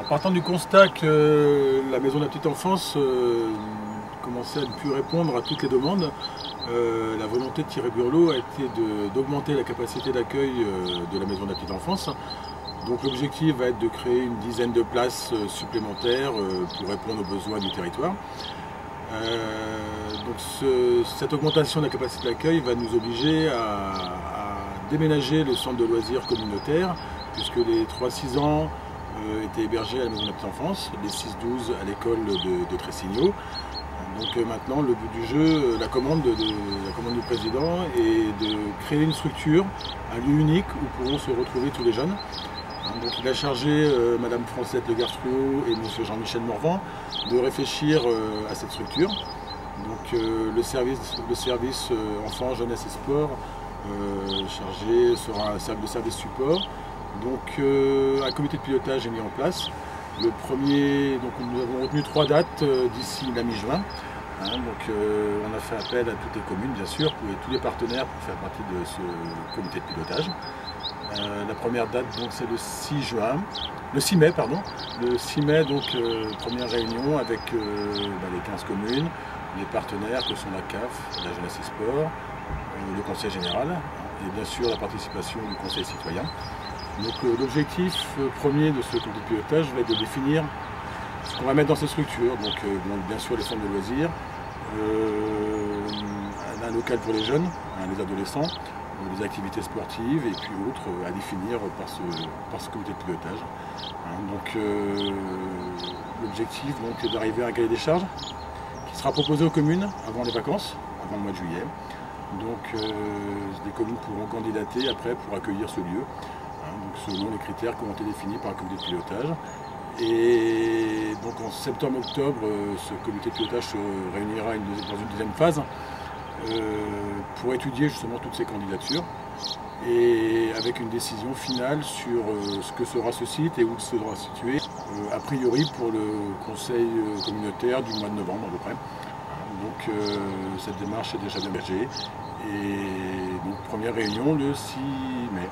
Partant du constat que la maison de la petite enfance commençait à ne plus répondre à toutes les demandes, la volonté de Thierry Burlot a été d'augmenter la capacité d'accueil de la maison de la petite enfance. Donc l'objectif va être de créer une dizaine de places supplémentaires pour répondre aux besoins du territoire. Cette augmentation de la capacité d'accueil va nous obliger à déménager le centre de loisirs communautaire, puisque les 3-6 ans étaient hébergés à la maison de la petite enfance, les 6-12 à l'école de Tressigno. Donc maintenant, le but du jeu, la commande du président est de créer une structure, un lieu unique où pourront se retrouver tous les jeunes. Donc il a chargé Madame Francette Le Gartruot et Monsieur Jean-Michel Morvan de réfléchir à cette structure. Donc le service enfants, jeunesse et sport chargé sera un service support. Donc un comité de pilotage est mis en place. Le premier, donc nous avons retenu 3 dates d'ici la mi-juin. On a fait appel à toutes les communes, bien sûr, et tous les partenaires pour faire partie de ce comité de pilotage. La première date, donc, c'est le 6 mai, pardon. Le 6 mai, donc, première réunion avec les 15 communes, les partenaires que sont la CAF, la jeunesse et sport, le conseil général, et bien sûr la participation du conseil citoyen. Donc l'objectif premier de ce comité de pilotage va être de définir ce qu'on va mettre dans cette structure. Donc bien sûr les centres de loisirs, un local pour les jeunes, les adolescents, des activités sportives et puis autres à définir par ce comité de pilotage. L'objectif est d'arriver à un cahier des charges qui sera proposé aux communes avant les vacances, avant le mois de juillet. Donc les communes pourront candidater après pour accueillir ce lieu, selon les critères qui ont été définis par le comité de pilotage. Et donc en septembre-octobre, ce comité de pilotage se réunira dans une deuxième phase pour étudier justement toutes ces candidatures et avec une décision finale sur ce que sera ce site et où il sera situé, a priori pour le conseil communautaire du mois de novembre à peu près. Donc cette démarche est déjà bien engagée et donc première réunion le 6 mai.